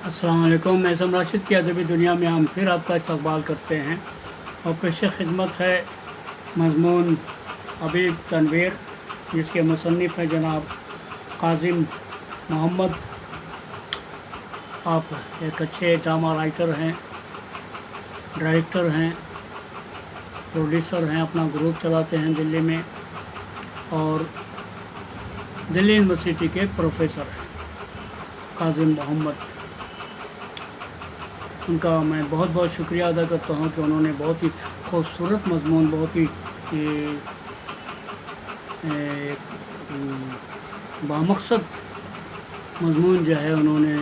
अस्सलाम वालेकुम। मैं इसम राशिद की अदबी दुनिया में हम फिर आपका इस्तकबाल करते हैं और पेश खिदमत है मज़मून हबीब तनवीर, जिसके मुसन्निफ़ हैं जनाब काज़िम मोहम्मद। आप एक अच्छे ड्रामा राइटर हैं, डायरेक्टर हैं, प्रोड्यूसर हैं, अपना ग्रुप चलाते हैं दिल्ली में और दिल्ली यूनिवर्सिटी के प्रोफेसर हैं काज़िम मोहम्मद। उनका मैं बहुत बहुत शुक्रिया अदा करता हूँ कि उन्होंने बहुत ही खूबसूरत मज़मून, बहुत ही बामक़सद मज़मून जो है उन्होंने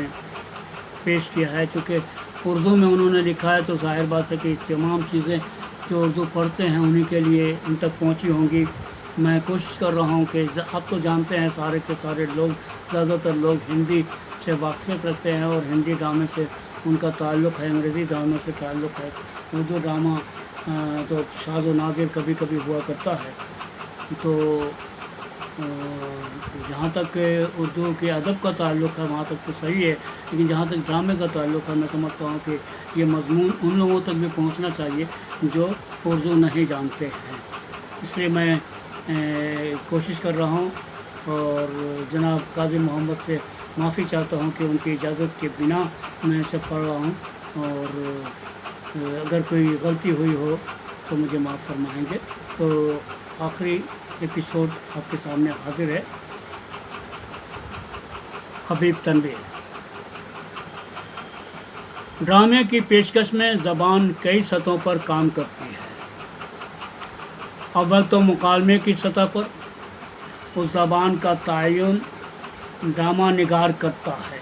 पेश किया है। चूँकि उर्दू में उन्होंने लिखा है तो ज़ाहिर बात है कि तमाम चीज़ें जो उर्दू पढ़ते हैं उन्हीं के लिए उन तक पहुँची होंगी। मैं कोशिश कर रहा हूँ कि आप तो जानते हैं सारे के सारे लोग, ज़्यादातर लोग हिंदी से वाक़फ़ियत रखते हैं और हिंदी ड्रामे से उनका ताल्लुक़ है, अंग्रेज़ी ड्रामे से ताल्लुक़ है। उर्दू ड्रामा तो शाज़ व नादिर कभी कभी हुआ करता है। तो जहाँ तक उर्दू के अदब का ताल्लुक़ है वहाँ तक तो सही है, लेकिन जहाँ तक ड्रामे का ताल्लुक़ है मैं समझता हूँ कि ये मज़मून उन लोगों तक भी पहुँचना चाहिए जो उर्दू नहीं जानते हैं। इसलिए मैं कोशिश कर रहा हूँ और जनाब काज़िम मोहम्मद से माफ़ी चाहता हूँ कि उनकी इजाज़त के बिना मैं इसे पढ़ रहा हूँ और अगर कोई गलती हुई हो तो मुझे माफ़ फरमाएंगे। तो आखिरी एपिसोड आपके सामने हाजिर है। हबीब तनवीर। ड्रामे की पेशकश में ज़बान कई सतहों पर काम करती है। अव्वल तो मुकालमे की सतह पर उस ज़बान का तयन ड्रामा निगार करता है,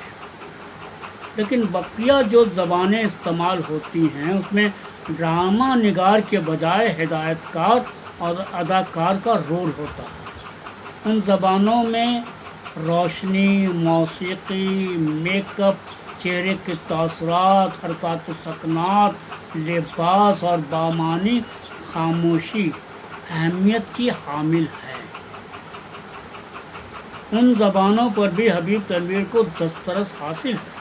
लेकिन बकिया जो ज़बानें इस्तेमाल होती हैं उसमें ड्रामा निगार के बजाय हिदायतकार और अदाकार का रोल होता है। उन ज़बानों में रोशनी, मौसीकी, मेकअप, चेहरे के तासुरात, हरकत सकनात, लिबास और बामानी खामोशी अहमियत की हामिल है। उन ज़बानों पर भी हबीब तनवीर को दस्तरस हासिल है।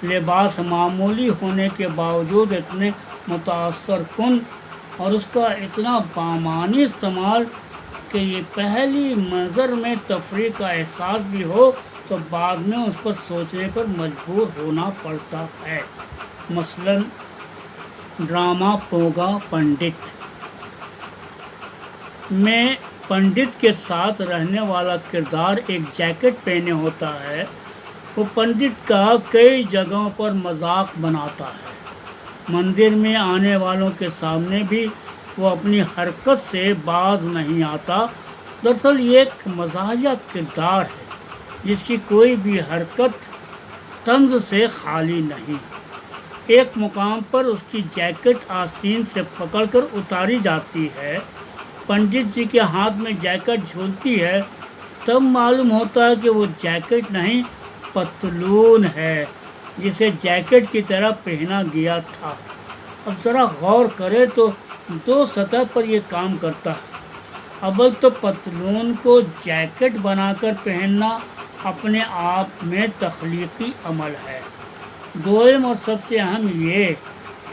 लिबास मामूली होने के बावजूद इतने मुतासर कुन और उसका इतना बामानी इस्तेमाल कि ये पहली नज़र में तफरीह का एहसास भी हो तो बाद में उस पर सोचने पर मजबूर होना पड़ता है। मसलन ड्रामा पोगा पंडित में पंडित के साथ रहने वाला किरदार एक जैकेट पहने होता है। वो पंडित का कई जगहों पर मजाक बनाता है। मंदिर में आने वालों के सामने भी वो अपनी हरकत से बाज नहीं आता। दरअसल ये एक मज़ाहिया किरदार है जिसकी कोई भी हरकत तंज से खाली नहीं। एक मुकाम पर उसकी जैकेट आस्तीन से पकड़कर उतारी जाती है। पंडित जी के हाथ में जैकेट झूलती है, तब मालूम होता है कि वो जैकेट नहीं पतलून है जिसे जैकेट की तरह पहना गया था। अब ज़रा गौर करें तो दो सतह पर ये काम करता है। अव्वल तो पतलून को जैकेट बनाकर पहनना अपने आप में तख्लीकी अमल है। दोयम और सबसे अहम ये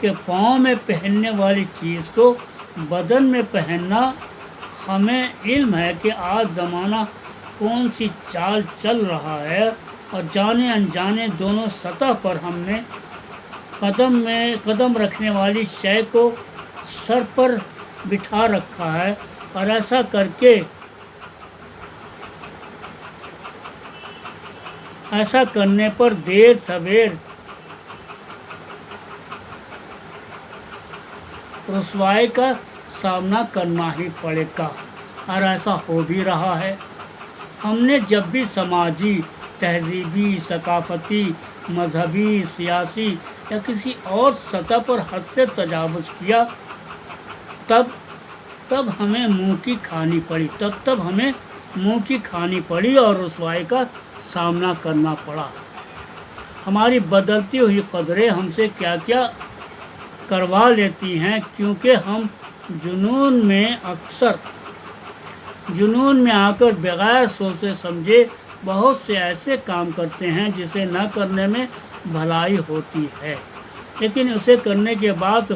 कि पाँव में पहनने वाली चीज़ को बदन में पहनना। हमें इल्म है कि आज ज़माना कौन सी चाल चल रहा है और जाने अनजाने दोनों सतह पर हमने कदम रखने वाली शय को सर पर बिठा रखा है और ऐसा करने पर देर सवेर रुसवाई का सामना करना ही पड़ेगा और ऐसा हो भी रहा है। हमने जब भी समाजी, तहजीबी, सकाफती, मजहबी, सियासी या किसी और सतह पर हद से तजावुज़ किया तब हमें मुंह की खानी पड़ी और रुसवाई का सामना करना पड़ा। हमारी बदलती हुई कदरें हमसे क्या क्या करवा लेती हैं, क्योंकि हम जुनून में आकर बगैर सोचे समझे बहुत से ऐसे काम करते हैं जिसे न करने में بھلائی ہوتی ہے، لیکن اسے کرنے کے بعد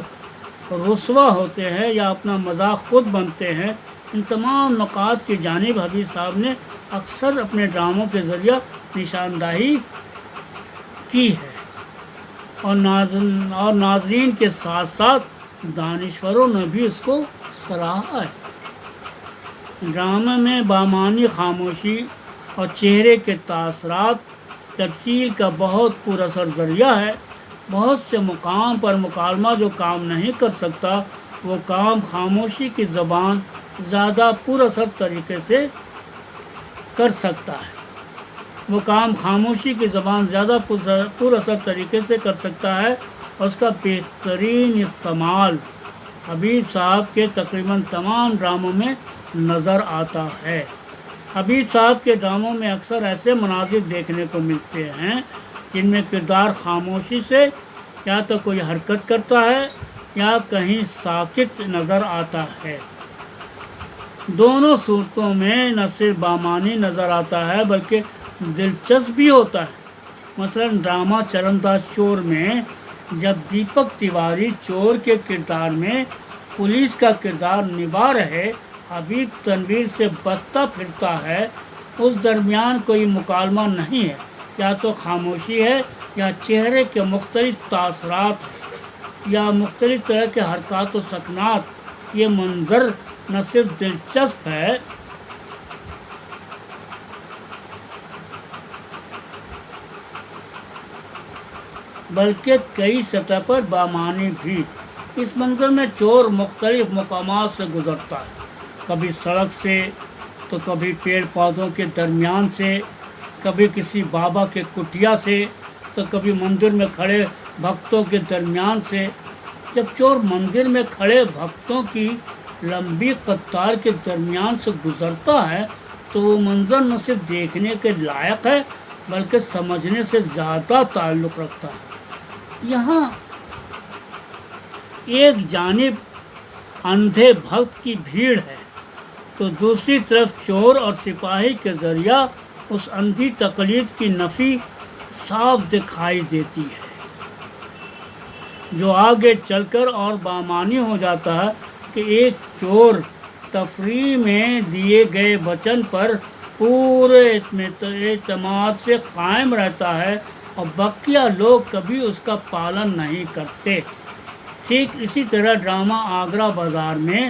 رسوا ہوتے ہیں یا اپنا مذاق خود بنتے ہیں۔ ان تمام نکات کی جانب حبیب صاحب نے اکثر اپنے ڈراموں کے ذریعہ نشاندہی کی ہے، اور ناظرین کے ساتھ ساتھ دانشوروں نے بھی اس کو سراہا ہے۔ ڈرامے میں بامعنی خاموشی اور چہرے کے تاثرات ترسیل کا بہت پر اثر ذریعہ ہے۔ بہت سے مقام پر مکالمہ جو کام نہیں کر سکتا، وہ کام خاموشی کی زبان زیادہ پر اثر طریقے سے کر سکتا ہے۔ وہ کام خاموشی کی زبان زیادہ پر اثر طریقے سے کر سکتا ہے، اور اس کا بہترین استعمال حبیب صاحب کے تقریباً تمام ڈراموں میں نظر آتا ہے۔ حبیب صاحب کے ڈراموں میں اکثر ایسے مناظر دیکھنے کو ملتے ہیں جن میں کردار خاموشی سے یا تو کوئی حرکت کرتا ہے یا کہیں ساکت نظر آتا ہے۔ دونوں صورتوں میں نہ صرف بامعنی نظر آتا ہے بلکہ دلچسپ بھی ہوتا ہے۔ مثلا ڈرامہ چرنداز چور میں جب دیپک تیواری چور کے کردار میں پولیس کا کردار نبھا رہے حبیب تنویر سے بستہ پھرتا ہے، اس درمیان کوئی مکالمہ نہیں ہے، یا تو خاموشی ہے یا چہرے کے مختلف تاثرات ہیں یا مختلف طرح کے حرکات و سکنات۔ یہ منظر نہ صرف دلچسپ ہے بلکہ کئی سطح پر بامعنی بھی۔ اس منظر میں چور مختلف مقامات سے گزرتا ہے، کبھی سڑک سے تو کبھی پیڑ پودوں کے درمیان سے، کبھی کسی بابا کے کٹیا سے تو کبھی مندر میں کھڑے بھکتوں کے درمیان سے۔ جب چور مندر میں کھڑے بھکتوں کی لمبی قطار کے درمیان سے گزرتا ہے تو وہ منظر نہ صرف دیکھنے کے لائق ہے بلکہ سمجھنے سے زیادہ تعلق رکھتا ہے۔ یہاں ایک جانب اندھے بھکت کی بھیڑ ہے تو دوسری طرف چور اور سپاہی کے ذریعہ اس اندھی تقلید کی نفی صاف دکھائی دیتی ہے، جو آگے چل کر اور بامعنی ہو جاتا ہے کہ ایک چور تفریح میں دیے گئے وچن پر پورے اعتماد سے قائم رہتا ہے اور بقیہ لوگ کبھی اس کا پالن نہیں کرتے۔ ٹھیک اسی طرح ڈرامہ آگرہ بازار میں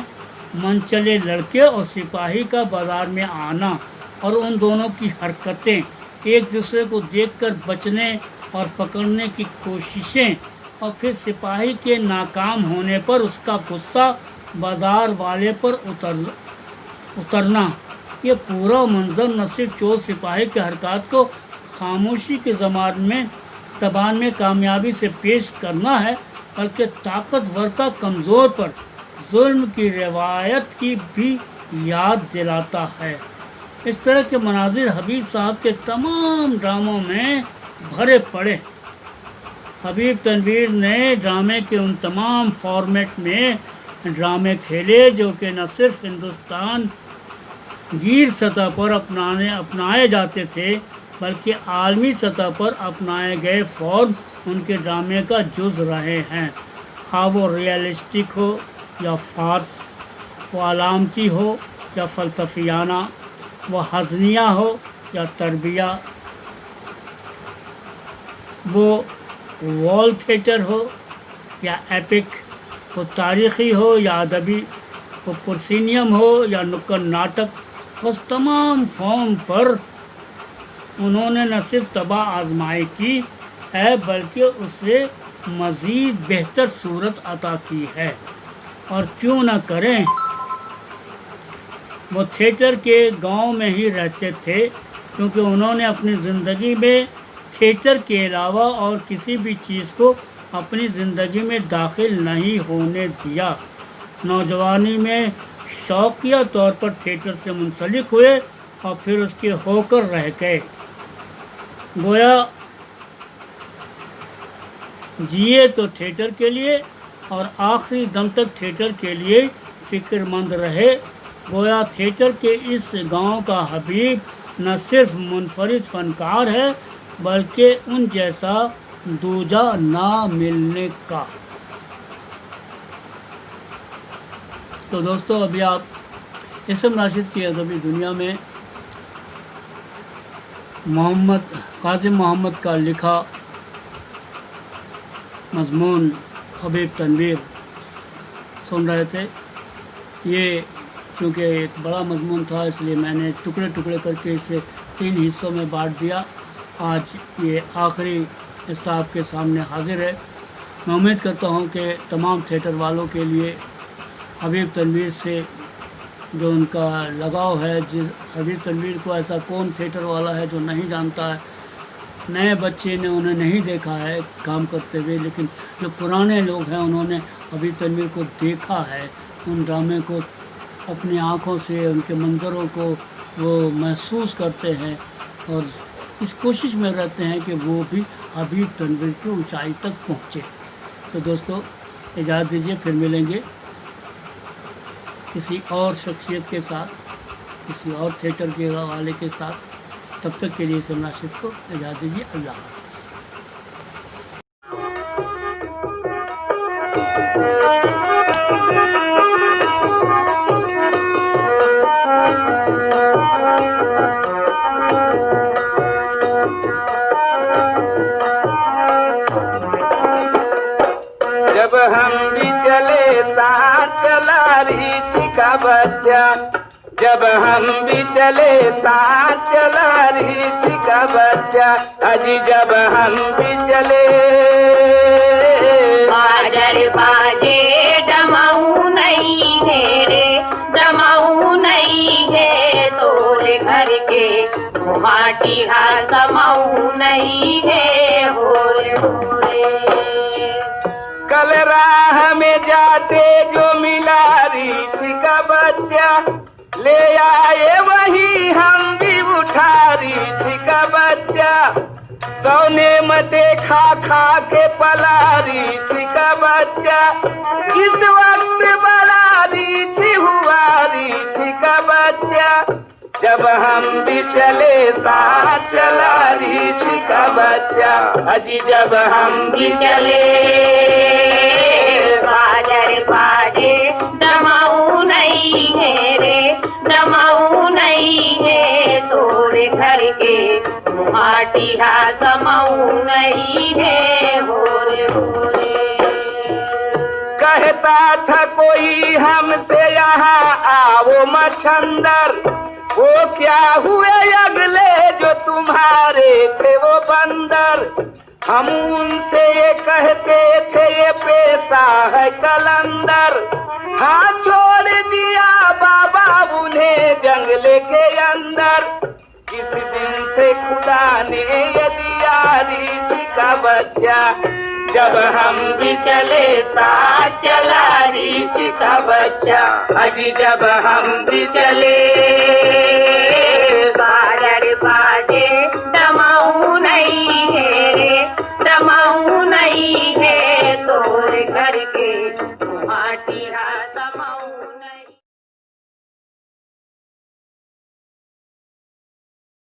منچلے لڑکے اور سپاہی کا بازار میں آنا اور ان دونوں کی حرکتیں، ایک دوسرے کو دیکھ کر بچنے اور پکڑنے کی کوششیں، اور پھر سپاہی کے ناکام ہونے پر اس کا غصہ بازار والے پر اترنا، یہ پورا منظر نہ صرف چور سپاہی کے حرکات کو خاموشی کی زبان میں کامیابی سے پیش کرنا ہے بلکہ طاقتور کا کمزور پر ظلم کی روایت کی بھی یاد دلاتا ہے۔ اس طرح کے مناظر حبیب صاحب کے تمام ڈراموں میں بھرے پڑے۔ حبیب تنویر نے ڈرامے کے ان تمام فارمیٹ میں ڈرامے کھیلے جو کہ نہ صرف ہندوستان گیر سطح پر اپنائے جاتے تھے بلکہ عالمی سطح پر اپنائے گئے فارم ان کے ڈرامے کا جز رہے ہیں، خواہ وہ ریئلسٹک ہو یا فارس، وہ علامتی ہو یا فلسفیانہ، وہ حزنیہ ہو یا تربیہ، وہ وال تھیٹر ہو یا ایپک، وہ تاریخی ہو یا ادبی، وہ پرسینیم ہو یا نکڑ ناٹک۔ اس تمام فارم پر انہوں نے نہ صرف طبع آزمائی کی ہے بلکہ اسے مزید بہتر صورت عطا کی ہے، اور کیوں نہ کریں۔ وہ تھیٹر کے گاؤں میں ہی رہتے تھے کیونکہ انہوں نے اپنی زندگی میں تھیٹر کے علاوہ اور کسی بھی چیز کو اپنی زندگی میں داخل نہیں ہونے دیا۔ نوجوانی میں شوقیہ طور پر تھیٹر سے منسلک ہوئے اور پھر اس کے ہو کر رہ گئے، گویا جیے تو تھیٹر کے لیے اور آخری دم تک تھیٹر کے لیے فکر مند رہے۔ گویا تھیٹر کے اس گاؤں کا حبیب نہ صرف منفرد فنکار ہے بلکہ ان جیسا दूजा ना मिलने का। तो दोस्तों अभी आप इसम राशिद की अदबी दुनिया में कासिम मोहम्मद का लिखा मज़मून हबीब तनवीर सुन रहे थे। ये चूँकि एक बड़ा मज़मून था इसलिए मैंने टुकड़े टुकड़े करके इसे 3 हिस्सों में बांट दिया। आज ये आखिरी हिस्सा आपके सामने हाजिर है। मैं उम्मीद करता हूँ कि तमाम थिएटर वालों के लिए हबीब तनवीर से जो उनका लगाव है, जिस हबीब तनवीर को ऐसा कौन थिएटर वाला है जो नहीं जानता है। नए बच्चे ने उन्हें नहीं देखा है काम करते हुए, लेकिन जो पुराने लोग हैं उन्होंने हबीब तनवीर को देखा है, उन ड्रामे को अपनी आँखों से, उनके मंज़रों को वो महसूस करते हैं और इस कोशिश में रहते हैं कि वो भी हबीब तनवीर की ऊंचाई तक पहुँचे। तो दोस्तों इजाज़त दीजिए, फिर मिलेंगे किसी और शख्सियत के साथ, किसी और थिएटर के वाले के साथ। तब तक के लिए इसम राशिद को इजाज़त दीजिए। अल्लाह हाफ़िज़। जब हम भी चले साथ चला रीछ का बच्चा, जब हम भी चले साथ चला रीछ का बच्चा, अजी जब हम भी चले बाजर बाजे डमाऊ नहीं है रे, डमाऊ नहीं है तोरे घर के माटी हा समाऊ नहीं है होरे होरे। कल राह में जाते जो मिला रीछ का बच्चा, ले आए वही हम भी उठा रीछ का बच्चा, सोने मते खा खा के पला रीछ का बच्चा, इस वक्त बड़ा रीछ हुआ रीछ का बच्चा, जब हम भी चले साथ चला रीछ का बच्चा, अजी जब हम भी चले बाजर बाजे डमाऊ नहीं है रे, डमाऊ नहीं है तोरे घर के माटी हा समाऊ नहीं है होरे होरे। कहता था कोई हमसे यहाँ आओ मछंदर, वो क्या हुए अगले जो तुम्हारे थे वो बंदर, हम उनसे ये कहते थे ये पेशा है कलंदर, हाँ छोड़ दिया बाबा उन्हें जंगले के अंदर, किस दिन से खुदा ने ये दिया रीछ का बच्चा, जब हम भी चले साथ चला रीछ का बच्चा, अजी जब हम भी चले बाजर बाजे डमाऊ नहीं है रे, डमाऊ